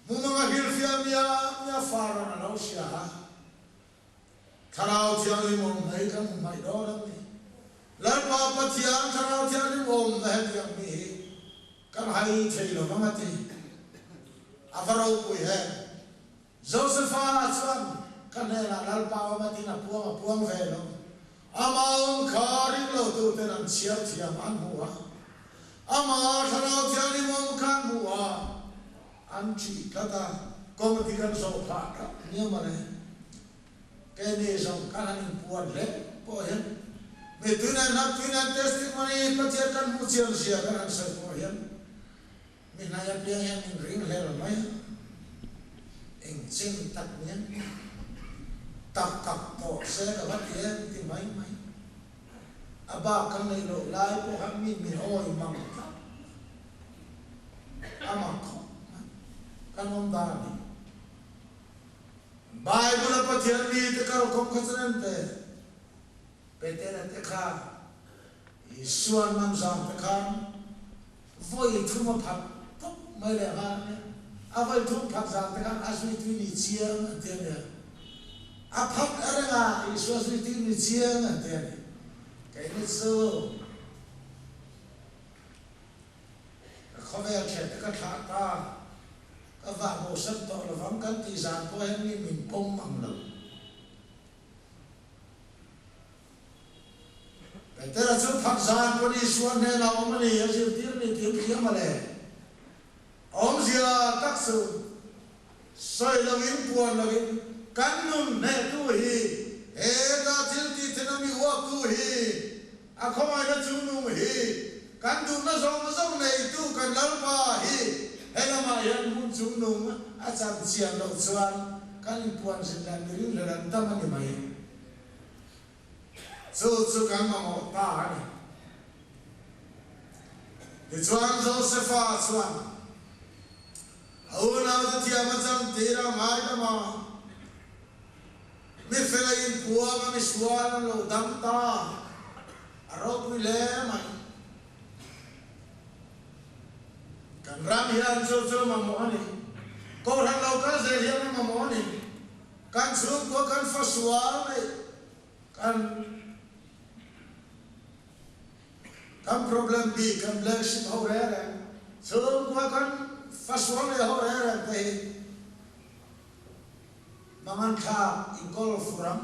mu mga hilfia mia fara na lo sia Tarau tiang mom hai kan mai do lam ni lar pa Pathian tarau tiang mom hai tiang mi kan hai thei lo ma ti avarau pui hai Josephat chuan kan ne la lar pa ma ti na puang ve lo amaum khari lo tu te nan chia thiam an huwa ama tarau tiang mom kan huwa an chi kata kom ti kan so pha ka ni ma ne cái này giống các anh buồn đấy, bỏ hết. Vì tôi này testimony, bắt chia căn mua chia sẻ các anh sẽ bỏ hết. Mình này bây giờ mình rinh lên rồi mấy, anh xin tập nhé, tập bỏ xe các bạn kia thì mấy. Ba căn này lộ lại của hắn mình ôi mong, mà không, căn ông ta này. Bible Pathian ni te kau kom khazan te petera te kha isuan man sam te kha voi thuma phat pop mai le ha a voi thum phat sam te kha asmi tu ni chiang te ne a phat aranga isuan asmi tu ni chiang te ne kai ni so khove khe te kha tha ta các vạn bộ sân to là vắng cân thì giàn thôi em đi mình bông bằng lực cái thế là chút thật giàn có đi xuống này nào mà đi ở dưới tiếng kia mà này ông gì các sự soi là những buồn là những cắn nung này tu hi ê ta thiếu thì thế nào mi hoa tu hi à không ai đã chung nung hi cắn nung nó giống này tu cần lớn ba hi hay là mà hiện muốn chúng nung á chăm chiang đầu xuân các buồn sinh ra những người làm tâm anh mày chú cái mà một ta này thì xuân Josephat xuân ôn nào thì tiêm mà chăm tira mai đó mà mình phải lấy bùa mà mình xuân lâu đâm ta rồi quy lệ mày kan ram hian cho ma mo ani ko ran lo ka ze hian ma mo ani kan sum ko kan fa sual nei kan problem bi kan black ship ho re sum ko kan fa sual nei ho re te mangan kha in kol furam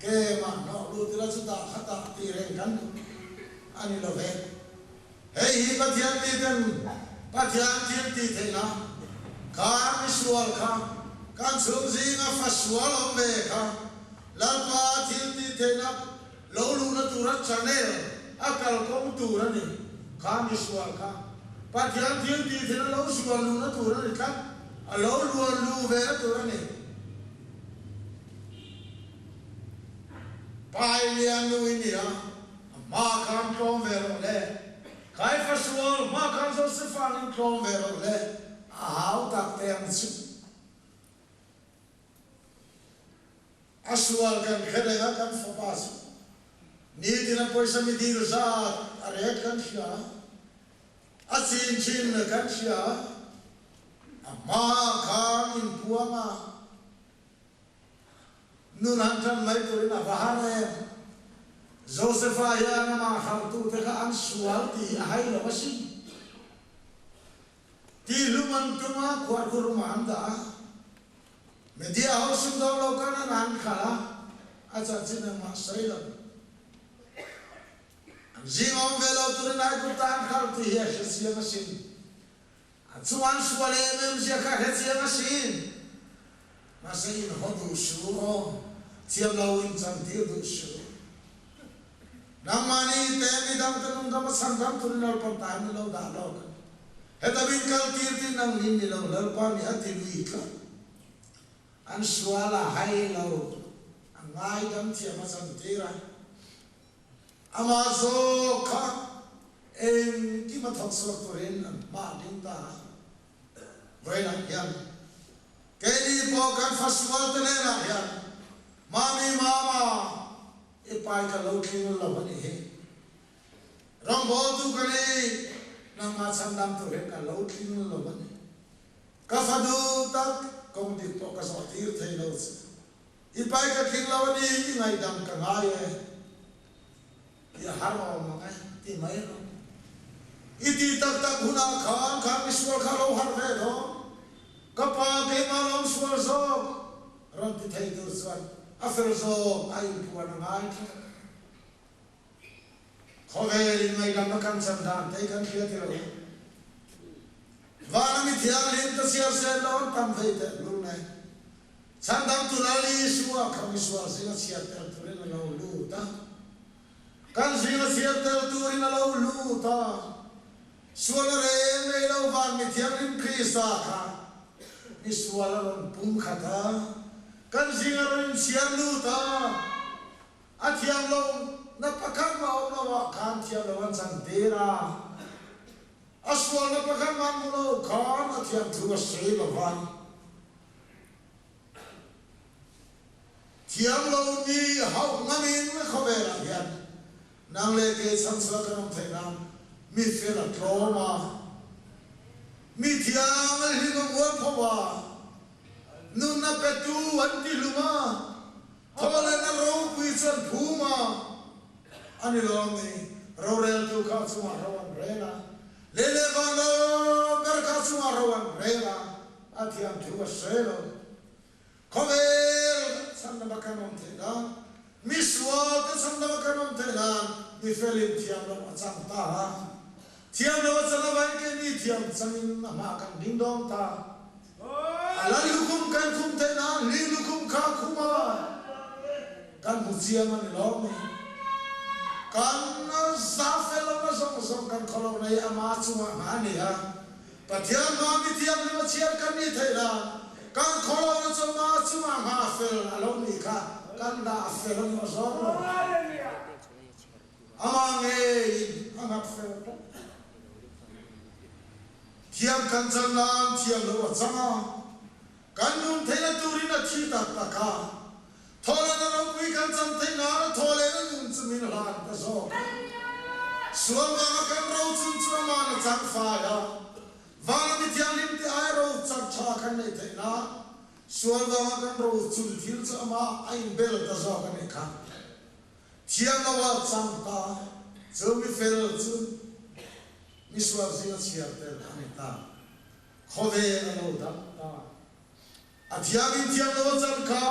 ke ma no lu tira chuta khata ti re kan ani lo ve hey Pathian ni ten Pathian thiltihtheihna kan sual kha kan sum zinga fa sual om ve kha lalpa thiltihtheihna lo lu na turat channel akal kom tura ni kan sual kha Pathian thiltihtheihna lo sual lu na tura ni kan lo lu ve tura ni pai lian lu ni ma kan kom ve lo le Kai fasual ma kan Josephat in klom vero le how tak tem chu asual kan kherenga kan fapas ni dina poisa mi dir za are kan sia achin chin kan sia ama kan in puama nun hantan mai turina bahare Josepha ya nama hartu teka an sual ti ahai lo masi ti luman tuma kuar kurman da media housing daw lo kana nan khala acha china ma sai lo jingom velo turina ku tan khal ti ya sia masin achuan suale mem sia ka sia masin masin hodu shu tiam lo in chang ti du shu namani temi dam tanung dam sangam turina pantan lo da lo hetabin kal tirti nang nin lo lalpa mi atiwi ka an suala hai lo angai dam tia masam tira amazo ka en ki ma thok so toren ma ding ta voi lang yan keli po kan festival te na yan mami mama ipai ka lo king lo bani he rambo tu kali nang ma sandam toren ka lo king lo bani ka fadu tak kong di to ka so tir thai lo ipai ka king lo bani ngai dam ka ngai ya haro ma ka ti mai ro iti tak tak huna khan khan iswar kha lo har ve do ka pa ke ma lo swar zo ron ti thai dur swan after so ai puan ngai khovel mai dam kan sam dan te kan pia te ro vana mi thiang lim ta siar se lo tam thei te lu nai sam dam tu lali suwa kham suwa se siar te tu le lo lu ta kan singa siar te tu ri na lo lu ta suwa re me lo van mi thiang lim krista kha mi suwa lo pum kha ta kan singaron siar lu ta athiam lo na pakhan ma o na kan thiam lo wan sang dera aswal na pakhan ma lo kan athiam thu se lo van thiam lo ni hau ngamin na khovera yan nang le ke sang sa kan thai na mi fela trauma mi thiam li no mo phawa nun na petu anti luma thole na ro pui chan phuma ani lo ni ro rel tu kha chuma rawan rela le le ba lo ber kha chuma rawan rela athiam thu selo khovel san na bakanon the da miswa te san na bakanon the da mi felim thiam lo achang ta thiam lo chang ba ke ni thiam changin ma kan ding dong ta alai lukum kan kum te na li lukum kha kuma kan muzia man lo me kan zafel na song kan kholo na ya ma chuma ha ni ha pathian ma mi thiam ni ma chiar kan ni thaila kan kholo na chuma chuma ha fel alo ni kha kan da fel na so amange angap fel thiam kan chanam thiam lo changa kanun thela turina thi tak taka thole na lo pui kan cham thai na thole na nun chumin han ta so suama kan ro chun chuama na chak fa ya wala mi thiam lim ti ai ro chak tha kan nei thai na suama kan ro chun thil chama ai bel ta so kan nei kha thiam na wa cham ta chumi fel chun miswa zinga chiar te ani ta khove na lo da ta athiam in thiam lo cham kha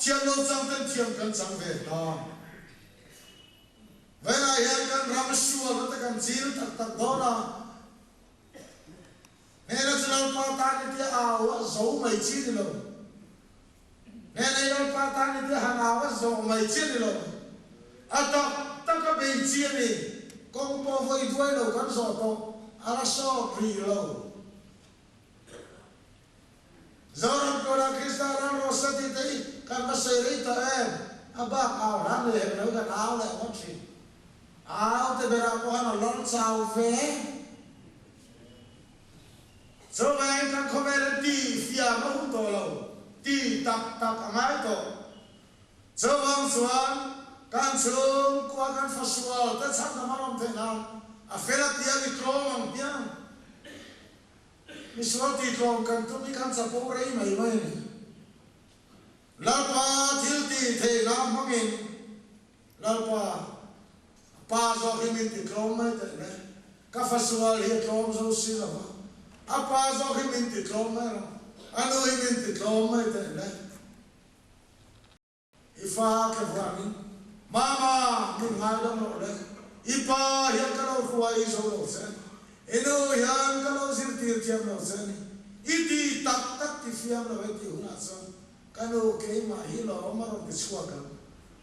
thiam lo cham ten thiam kan chang ve ta vena yan kan ram shua ta kan chil tak tak dona nena chal pa ta ni ti awa zo mai chi ni lo nena yo pa ta ni ti hanawa zo mai chi ni lo ata ta ka be chi ni kong po voi duai lo kan so to ala so pri lo zoran ko la krista ran rosati tei kan maseri ta em aba aw ran le no kan aw le wat chi aw te bera ko han lon chau ve so vai kan ko ve ti fia ma hu to lo ti tak tak amai to Chawang suan kan chung kwa kan fasual ta chak na marom the na a fela tia ni klong ang piang mi sual ti klong kan tu mi kan sapo rei mai mai lalpa thiltihtheihna mangin lalpa pa zo himin ti klong mai te ne ka fasual hi klong zo si la a pa zo himin ti klong mai anu himin ti klong mai te ne ifa ke vani mama min ngai dam lo le ipa hian ka lo khuai zo lo se eno hian ka lo sir tir chiam lo se ni iti tak tak ti fiam lo ti una so kanu ke ma hi lo ma ro ti chua ka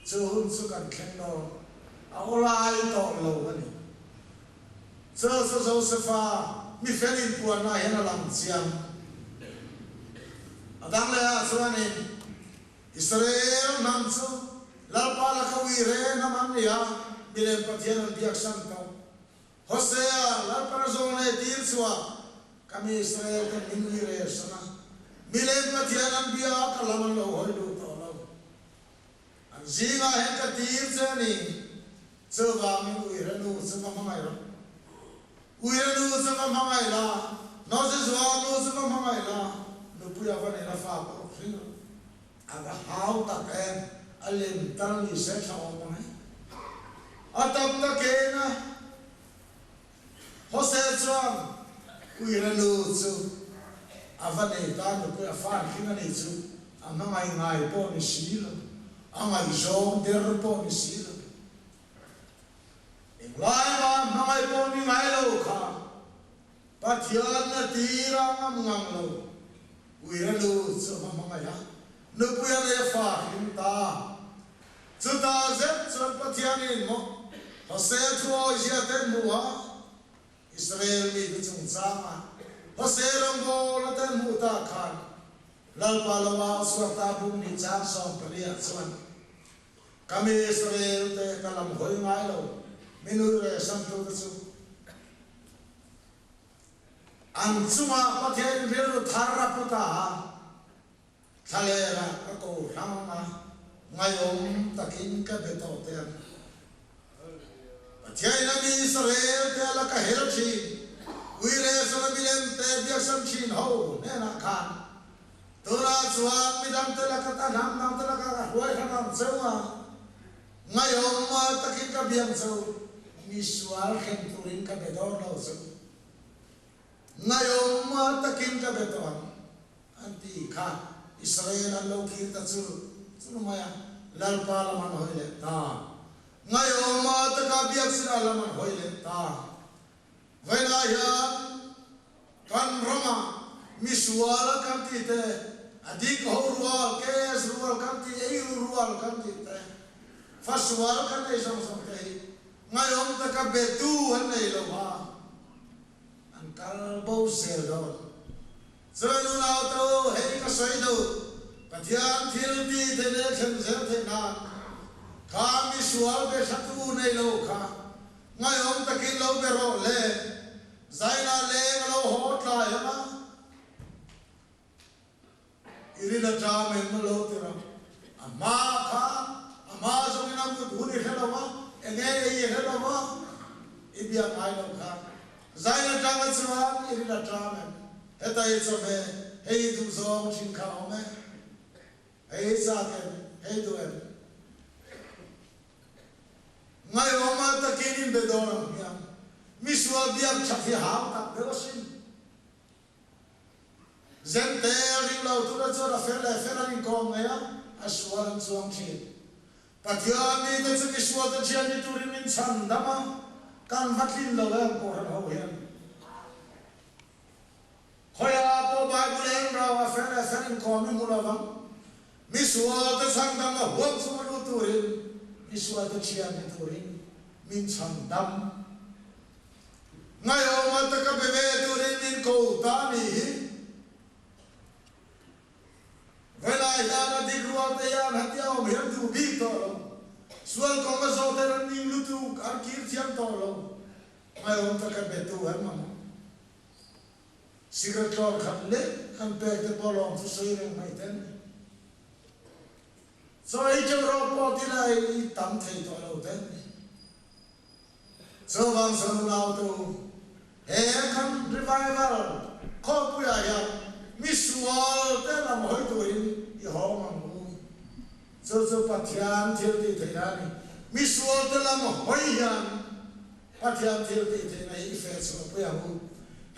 chu hun su kan khen lo a olai to lo ani so se fa mi felin puan na hian lam chiam adang le a suani Israel namsu lalpa la kawire naman ya bilen Pathian biak santaw Hosea lalpa zone tir suwa kami Israel kan minwire sana bilen Pathian biak kalaman lo hoy do to lo ang zinga hen ka tir sani sewa minwire nu sewa mangai ro uire nu sewa mangai la no se zwa nu sewa mangai la nu puya vane na fa ko ring aga how ta ken alim tarni se chaw mai atam ta kena hose chuan uiranu chu avane ta no pe afan kinga ni chu amai ngai po ni silo amai jo der po ni silo inglai ma mai po ni ngai lo kha Pathian na tira ngang lo uiranu chu ma ya no puya le fa hinta chuta zet chon Pathian in mo hose chuo sia ten muwa Israel mi chung chama hose long go la ten mu ta khan lalpa lawa swata bung ni chang som paria chuan kami Israel te kalam hoi ngai lo minu re sam tu chu an chuma Pathian rel thara pata Thalera ako hanga ngayong takin ka beto ten Pathian nabi Israel te ala ka helchi uire sa bilen te biak sam chin ho nena khan tora chuak midam te la ka tanam nam te la ka huai khanam sewa ngayong ma takin ka biang so miswal khen turin ka beto no so ngayong ma takin ka beto anti khan Israel ang lokir ta chu maya lalpa laman hoile ta ngayo ma ta ka biak sira laman hoile ta vaina ya kan rama miswala kan ti te adik horwa kes ruwal kan ti ei ruwal kan ti te faswal kan ei sam te ngayo ta ka betu han nei lo ba an kal bo sel do Selu lao tu hei ka soi tu Pathian thiltihtheihna kami sual be satu nei lo kha ngai om takin lo be ro le zaina le lo hot la ya ma iri la cha me lo tira ama kha ama so ni nam tu dhuni khelo ma enge ye khelo ma ibia mai lo kha zaina cha ma chuan iri la cha me Eta itso me hei du zong chin khao me hei sa ken hei du em ngai oma ta kinin be don ya miswa biam chathi hao ta be sin zen te ring lo tu la chora fela ring ko me ya aswan zong chin Pathian ni te chu miswa ta chian ni tu rin min chan dama kan hatlin lo la ko ran ho hian Hoya po Bible en rawa fela ferin komi mulavang miswa ta sangdam na huwag sumaluturin miswa ta chiyan iturin min sangdam ngayon mata ka bebe turin min koutani vela yana digruwa ta yan hatiyaw miyan tubig tolo sual ko masoteran ning lutu arkir siyang tolo ngayon ta ka betuhan mama Secret Lord kan le kan pek te polong tu soi reng mai ten so ai cho ro po ti lai tam thei to lo ten so wang so lao tu he kan revival ko pu ya misual te lam hoi tu in I ho mang mu so Pathian thiltihtheihna ni misual te lam hoi yan Pathian thiltihtheihna I fe so pu ya mu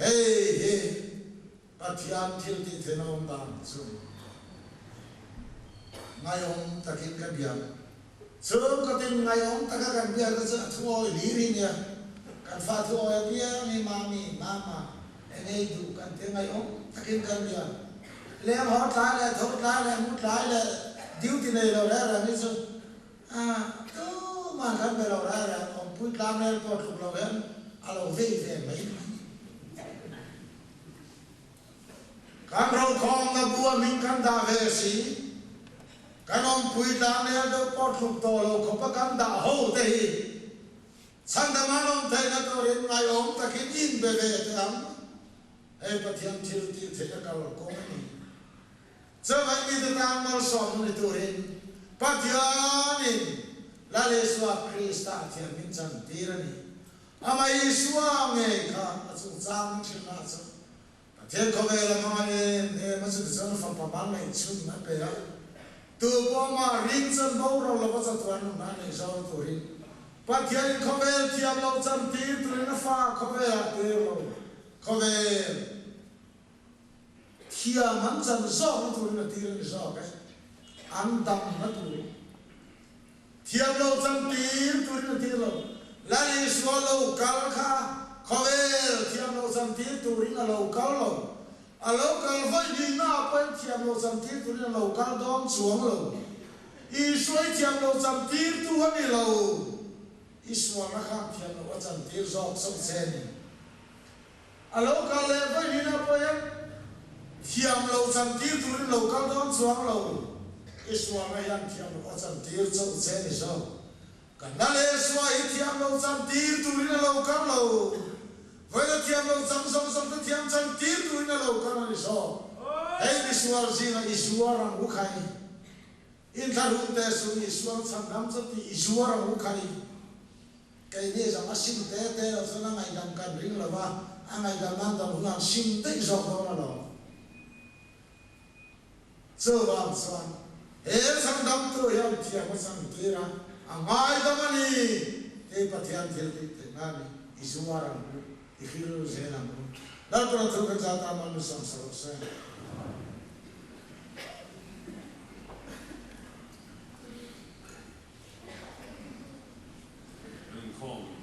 hey Pathian thiltihtheihna om dan so ngay ông ta kinh cái biếng sớm có tin ngay ông ta cái biếng cái sự thua lý đi nè cái pha thua biếng mi mama anh ấy đủ cái tiếng ngay ông ta kinh cái biếng lẽ họ trái lại thốt trái lại mút trái lại điếu thì này đâu ra là cái sự cứ mà cái này đâu ra là ông bút làm này có thuộc đâu hết alo về mấy cái rau con là bùa mình cần ta về gì cái ông bùi đàn này đâu có thuộc tổ lâu không có căn đạo hậu thế sang đám ông thấy nó tôi đến ngày ông ta cái in về thế lắm hay Pathian thiltihtheihna cái là có này giờ vậy mình tự làm mal sống này tôi đến Pathian này là lẽ xóa Christa thì mình chẳng tiếc này ama Yeshua nghe cả chúng giang trên là sao Pathian có về là mà này mà chúng ta phải bảo này chúng nó về đó từ qua mà riêng chân bao rồi là có rất toàn nó này sao tôi đi Pathian không về thì em lâu chân tí tôi nó pha không về tiêu không về thì em hắn chân rõ tôi nó tiêu nó rõ cái ăn đậm nó tôi thì em lâu chân tí tôi nó tiêu là đi xuống lâu cao kha không về thì em lâu chân tí tôi nó lâu cao lâu alo kalau vai di na pen tiam lo sam tir tu ni lo kal dom suang lo I suai tiam lo sam tir tu ha ni lo I suang na kham tiam lo sam tir zok som sen alo kalau vai di na pen tiam lo sam tir tu ni lo kal dom suang lo I suang na yan tiam lo sam tir zok sen ni so kan na le suai tiam lo sam tir tu ni lo kal lo vậy là thiam lâu sống cái thiam chân tím tuổi nó lâu cái này sao? Hey Israel gì là Israel rằng ngũ khai, in thà hùng tế xuống Israel sang năm rất thì Israel rằng ngũ khai, cái này rằng asim tế ở chỗ này làm cái ring là ba, anh ấy làm ăn làm hùng asim tế rồi đó là đó, sơ vàng sơ, hey sang năm tuổi em thiam cái sang tuổi ra, anh ai đó mà đi, cái Pathian thiltihtheihna này Israel rằng Ikhiro zena mo. Dapat tu kerja manusia selesai. Không,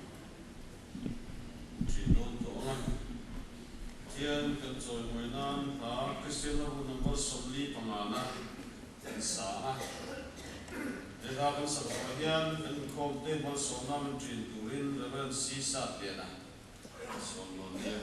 chỉ đốn đó là thiên cần rồi mỗi năm ta cái xe là một năm sống lý bằng ana tiền xã. Để ta cần sản xuất hiện cần không để một số năm chuyển turin Rev C sát tiền à. Son non dia. Yeah.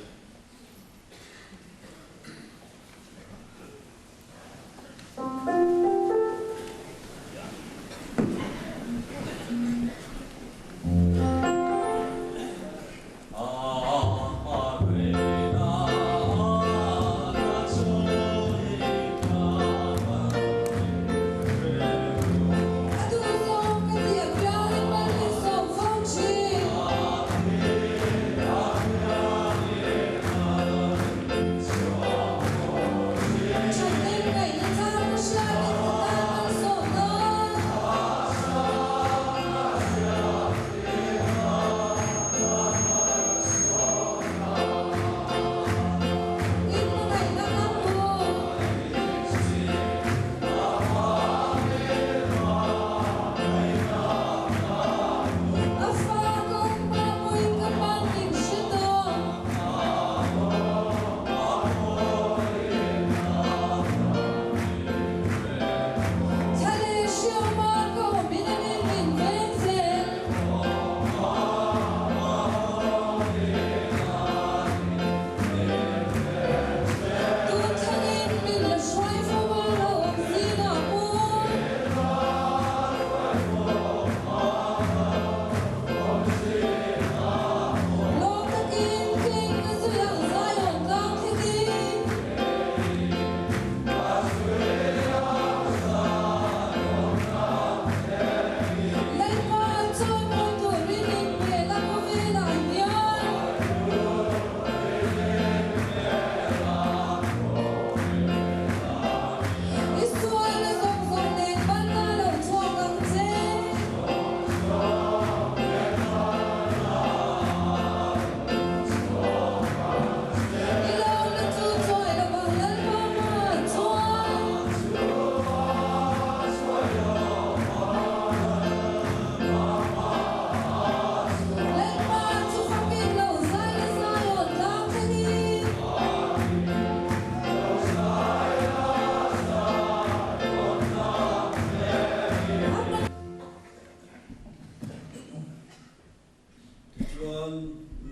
chuan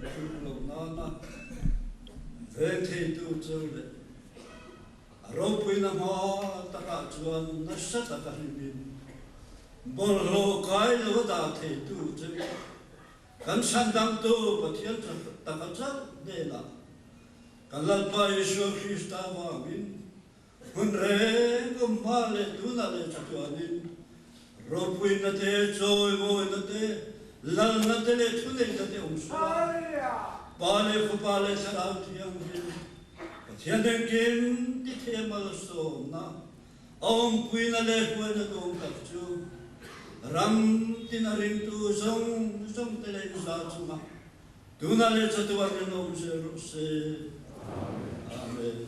chu lo na na ve thei tu chu le ro pui na ma ta ka chuan na sa ta ka rin bol lo kai lo da thei tu chu kan san dang tu Pathian ta ka cha ne na kan lal pa Yesu Krista ma min hun re ko ma le tu na le chuan in ro pui na te choi mo na te lal na te le thu ne na te um sa pa le sa ra thiang hin Pathian den kin ti the mal so na om pui na le hu na dong ka chu ram tin a ring tu zong te le sa chu ma tu na le cha tu wa no se ro se amen